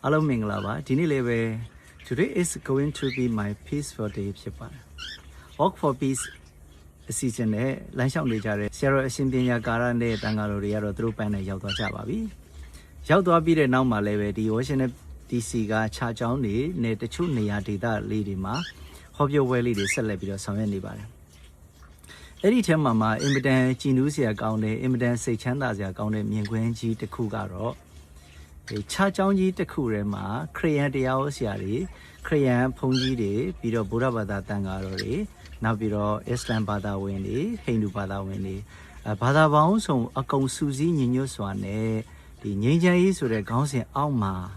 Hello Minglava, Dini Leve. Today is going to be my peaceful day. Walk for peace season, Lansham Lijare, Sarah Simpinia Garande, Tangaroria, through Pana Yauta Jababi. Yauta be the Nama Leve, the ocean Disiga, Chajoni, Net the Chunia Dida, Lady Ma, Hope your way, Lady Celebrity or some anybody. Every time Mama, Immidan Ginusia Gaune, Immidan Say Chandasia Gaune, Mingwenji, the Kugaro. Chachongi the Kurema, Crayan de Aosiari, Crayan Pongi de, Biro Burabada Tangarori, Nabiro Islam Bada Windy, Hindu Bada Windy, Bada Bounce on a Consuzi Nuswane, the Ninja is with a Gonsin Alma,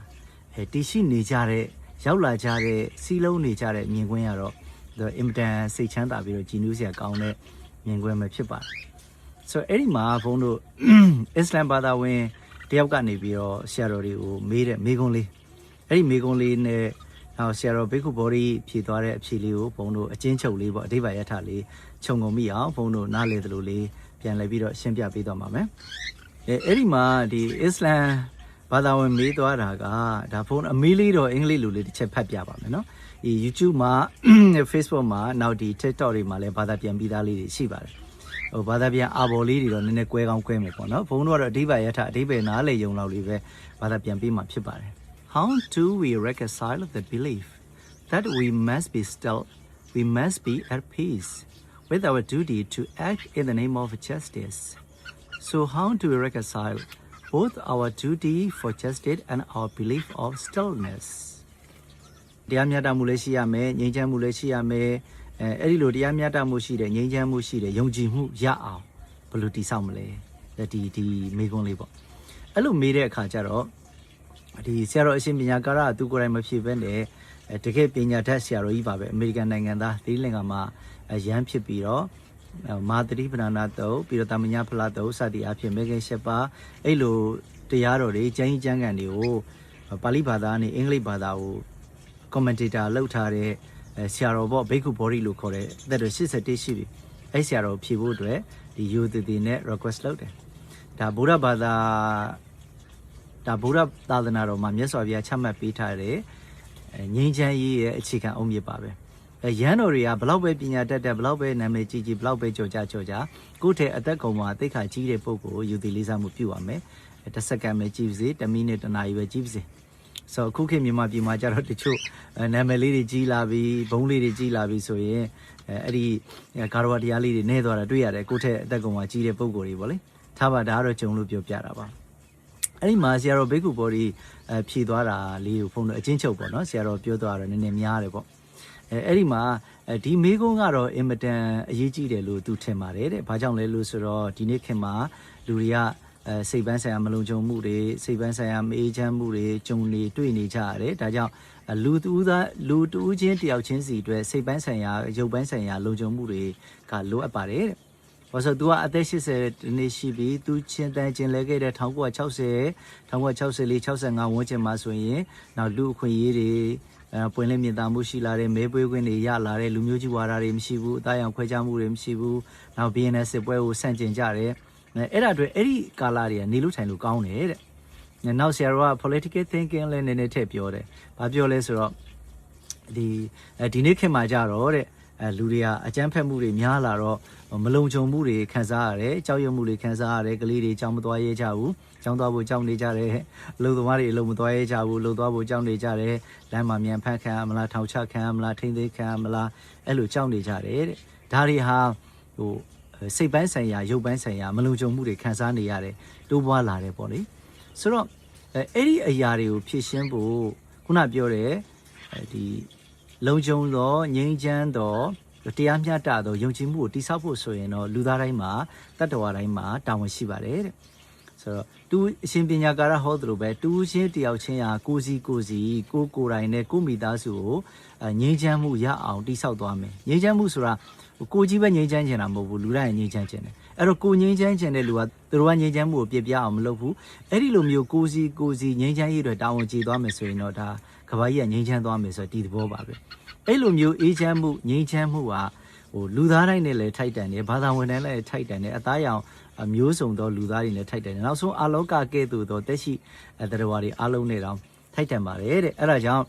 a Tishi Nijare, Yaula Jare, Silo Nijare, Minguero, the Immidan Say Chanda Biro Ginusia Gaune, Minguema Chipa. So Edima Fondo Islam Bada Win. တယောက်ကနေပြီးတော့ဆရာတော်တွေကိုမေးတဲ့မေးခွန်းလေးအဲ့ဒီမေးခွန်းလေးနဲ့ဆရာတော်ဘိက္ခုဘောဓိဖြေသွားတဲ့အဖြေလေးကိုဘုန်းတို့အချင်းချုပ်လေးပေါ့အဓိပ္ပာယ်ရထလေးခြုံငုံမိအောင်ဘုန်းတို့နားလည်သလိုလေးပြန်လည်ပြီးတော့ရှင်းပြပေးသွားပါမယ်အဲ့ဒီမှာဒီအစ္စလမ်ဘာသာဝင်မေးသွားတာကဒါဘုန်းအမေးလေးတော့အင်္ဂလိပ်လိုလေးတစ်ချက်ဖတ်ပြပါမယ်နော်ဒီ YouTube မှာ Facebook မှာနောက်ဒီ TikTok တွေမှာလည်းဘာသာပြန်ပြီးသားလေးတွေရှိပါတယ်ဘာသာပြန်အာဘော်လေးတွေတော့နည်းနည်းကွဲကောင်းကွဲမယ်ပေါ့နော်ဘုန်းတို့ကတော့အဓိပ္ပာယ်ရထအဓိပ္ပာယ်နားလည်ယုံလောက်လေးပဲဘာသာပြန်ပြီးမှဖြစ်ပါတယ် How do we reconcile the belief that we must be at peace with our duty to act in the name of justice So how do we reconcile both our duty for justice and our belief of stillness တရားမျှတမှုလည်းရှိရမယ်ငြိမ်းချမ်းမှုလည်းရှိရမယ်အဲ့ဒီလိုတရားမျှတမှုရှိတယ်ငြိမ်းချမ်းမှုရှိတယ်ယုံကြည်မှုရအောင်ဘယ်လိုတည်ဆောက်မလဲဒီမေကွန်းလေးပေါ့အဲ့လိုမေးတဲ့အခါကျတော့ဒီဆရာတော်အရှင်ပညာကာရသူကိုယ်တိုင်မဖြစ်ဘဲနဲ့တကယ်ပညာတတ်ဆရာတော်ကြီးပါပဲအမေရိကန်နိုင်ငံသားသီလင်္ကာမှာရမ်းဖြစ်ပြီးတော့မာသတိပဏာနာတုတ်ပြီးတော့တာမညာဖလားတုတ်စသည်အဖြစ်မေခင်ရှစ်ပါအဲ့လိုတရားတော်တွေကျမ်းကျမ်းဂန်တွေကိုပါဠိဘာသာနဲ့အင်္ဂလိပ်ဘာသာကို commentator လောက်ထားတဲ့ဆရာတော်ဘိက္ခုဘောဓိလို့ခေါ်တဲ့အဲ့ဒါ81ရှိပြီအဲ့ဆရာတော်ဖြေဖို့အတွက်ဒီယူတည်နဲ့ request လုပ်တယ်ဒါဗုဒ္ဓဘာသာဒါဗုဒ္ဓသာသနာတော်မှာမြတ်စွာဘုရားချမှတ်ပေးထားတဲ့ငြိမ်းချမ်းရေးရဲ့အခြေခံအုတ်မြစ်ပါပဲရဟန်းတော်တွေကဘလောက်ပဲပညာတတ်တဲ့ဘလောက်ပဲနာမည်ကြီးဘလောက်ပဲကြော်ကြကိုယ့်ထဲအသက်ကုန်မှာသိက္ခာကြီးတဲ့ပုဂ္ဂိုလ်ယူတည်လေးစားမှုပြုရမယ်တစ်စက္ကန့်ပဲကြည့်ပါစေတစ်မိနစ်တစ်နာရီပဲကြည့်ပါစေဆိုခုခေတ်မြန်မာပြည်မှာကြတော့တချို့နာမည်လေးတွေကြီးလာပြီးဘုံလေးတွေကြီးလာပြီးဆိုရင်အဲ့ဒီဂါရဝတရားလေးတွေနေသွားတာတွေ့ရတယ်ကိုယ့်ထက်အသက်ကောင်မှာကြီးတဲ့ပုံကိုယ်တွေပေါ့လေထားပါဒါကတော့ဂျုံလို့ပြောပြတာပါအဲ့ဒီမှာဆရာတော်ဘိက္ခုဘောဓိဖြည့်သွားတာလေးကိုဖုန်းတော့အချင်းချုပ်ပေါ့နော်ဆရာတော်ပြောသွားတော့နည်းနည်းများတယ်ပေါ့အဲ့ဒီမှာဒီမေးခွန်းကတော့အင်မတန်အရေးကြီးတယ်လို့သူထင်ပါတယ်တဲ့ဘာကြောင့်လဲလို့ဆိုတော့ဒီနေ့ခင်မှာလူတွေကစိတ်ပန်းဆိုင်ရာမလုံခြုံမှုတွေစိတ်ပန်းဆိုင်ရာမအေးချမ်းမှုတွေကြုံနေတွေ့နေကြရတယ်ဒါကြောင့်လူတူးချင်းတယောက်ချင်းစီအတွက်စိတ်ပန်းဆိုင်ရာရုပ်ပန်းဆိုင်ရာလုံခြုံမှုတွေကလိုအပ်ပါတယ်တဲ့ဘာလို့ဆိုသူကအသက်80နှစ်ရှိပြီသူချင်းတန်းချင်းလဲခဲ့တဲ့1960 1964 65ဝန်းကျင်မှာဆိုရင်နောက်လူအခွင့်အရေးတွေပွင့်လင်းမြင်သာမှုရှိလာတဲ့မဲပွေးခွင့်တွေရလာတဲ့လူမျိုးကြီးဝါဒတွေမရှိဘူးအသားရောင်ခွဲခြားမှုတွေမရှိဘူးနောက် BNS စစ်ပွဲကိုဆန့်ကျင်ကြတယ်အဲ့ဒါအတွက်အဲ့ဒီကာလာတွေကနေလို့ထိုင်လို့ကောင်းတယ်တဲ့နောက်ဆရာတော်က political thinking လည်းနည်းနည်းထည့်ပြောတယ်ဘာပြောလဲဆိုတော့ဒီနေ့ခေတ်မှာကြတော့တဲ့လူတွေကအကြမ်းဖက်မှုတွေများလာတော့မလုံခြုံမှုတွေခံစားရတယ်ကြောက်ရွံ့မှုတွေခံစားရတယ်ကလေးတွေကြောင်းမသွားရဲကြဘူးကြောင်းသွားဖို့ကြောင်းနေကြတယ်အလုပ်သမားတွေအလုပ်မသွားရဲကြဘူးလှုပ်သွားဖို့ကြောင်းနေကြတယ်လမ်းမှာမြန်ဖက်ခံမလားထောင်ချခံမလားထိမ့်သိမ်းခံမလားအဲ့လိုကြောင်းနေကြတယ်တဲ့ဒါတွေဟာဟိုစိတ်ပိုင်းဆိုင်ရာရုပ်ပိုင်းဆိုင်ရာမလုံခြုံမှုတွေခံစားနေရတယ်တိုးပွားလာတယ်ပေါ့လေဆိုတော့အဲ့ဒီအရာတွေကိုဖြည့်ရှင်းဖို့ခုနပြောတဲ့ဒီလုံခြုံသောငြိမ်းချမ်းသောတရားမျှတသောယုံကြည်မှုကိုတည်ဆောက်ဖို့ဆိုရင်တော့လူသားတိုင်းမှာတတ္တဝါတိုင်းမှာတာဝန်ရှိပါတယ်တဲ့ဆိုတော့သူအရှင်ပညာကာရဟောသလိုပဲတူချင်းတယောက်ချင်းဟာကိုယ်စီကိုယ်တိုင်နဲ့ကိုမိသားစုကိုငြိမ်းချမ်းမှုရအောင်တည်ဆောက်သွားမယ်ငြိမ်းချမ်းမှုဆိုတာကိုကြီးပဲငြိမ်းချမ်းချင်တာမဟုတ်ဘူးလူတိုင်းငြိမ်းချမ်းချင်တယ်အဲ့တော့ကိုငြိမ်းချမ်းချင်တဲ့လူကသူတို့ကငြိမ်းချမ်းမှုကိုပြပြအောင်မလုပ်ဘူးအဲ့ဒီလိုမျိုးကိုစီငြိမ်းချမ်းရေးတွေတာဝန်ကျေသွားမယ်ဆိုရင်တော့ဒါကဘာကြီးကငြိမ်းချမ်းသွားမယ်ဆိုတော့ဒီသဘောပါပဲအဲ့လိုမျိုးအေးချမ်းမှုငြိမ်းချမ်းမှုဟာလူသားတိုင်းနဲ့လည်းထိုက်တန်တယ်ဘာသာဝင်တိုင်းလည်းထိုက်တန်တယ်အသားရောင်မျိုးစုံသောလူသားတွေနဲ့ထိုက်တန်တယ်နောက်ဆုံးအလောကကဲ့သို့သောတက်ရှိတရားဝါတွေအလုံးနဲ့တောင် ထိုက်တန်ပါတယ်တဲ့အဲ့ဒါကြောင့်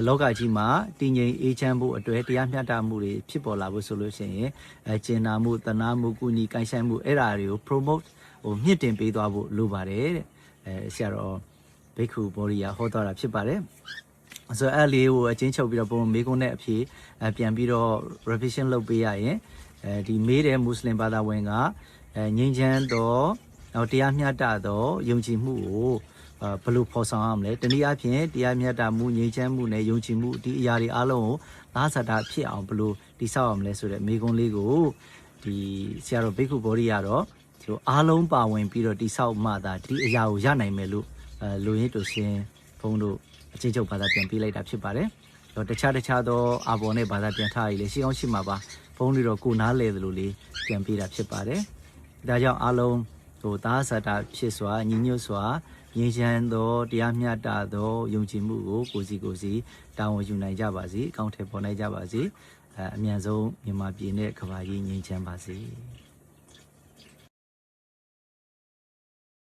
လောကကြီးမှာတည်ငြိမ်အေးချမ်းဖို့အတွက်တရားမျှတမှုတွေဖြစ်ပေါ်လာဖို့ဆိုလို့ရှိရင်ကျင်နာမှုတနာမှုကုညီကိုင်းဆိုင်မှုအဲ့ဒါတွေကို promote မြင့်တင်ပေးသွားဖို့လိုပါတယ်တဲ့ဆရာတော်ဘိက္ခုဘောဓိယာဟောတော်တာဖြစ်ပါတယ်ဆိုတော့အဲ့လေးကိုအချင်းချုပ်ပြီးတော့ပုံမေးခွန်းနဲ့အဖြေပြန်ပြီးတော့ revision လုပ်ပေးရရင်ဒီမေးတဲ့မွတ်စလင်ဘာသာဝင်ကငြိမ်းချမ်းသောတရားမျှတသောယုံကြည်မှုကိုဘယ်လိုဖော်ဆောင်ရမလဲတနည်းအားဖြင့်တရားမျှတမှုငြိမ်းချမ်းမှုနဲ့ယုံကြည်မှုဒီအရာတွေအားလုံးကိုသာသတာဖြစ်အောင်ဘယ်လိုတည်ဆောက်ရမလဲဆိုတဲ့မေးခွန်းလေးကိုဒီဆရာတော်ဘိက္ခုဘောဓိကတော့ဒီအားလုံးပါဝင်ပြီးတော့တည်ဆောက်မှသာဒီအရာကိုရနိုင်မယ်လို့လူရင်းတူရှင်ဘုန်းတို့အချင်းချုပ်ဘာသာပြန်ပေးလိုက်တာဖြစ်ပါတယ်တခြားသောအာဘော်နဲ့ဘာသာပြန်ထားရည်လေရှိအောင်ရှိမှာပါဘုန်းတွေတော့ကိုနားလဲသလိုလေးပြန်ပေးတာဖြစ်ပါတယ်ဒါကြောင့်အားလုံးသာသတာဖြစ်စွာညီညွတ်စွာငြိမ်းချမ်းသောတရားမျှတသောယုံကြည်မှုကိုကိုစီတာဝန်ယူနိုင်ကြပါစေအကောင့်ထဲပေါ်နိုင်ကြပါစေအမြန်ဆုံးမြန်မာပြည်နဲ့ကမ္ဘာကြီးငြိမ်းချမ်းပါစေ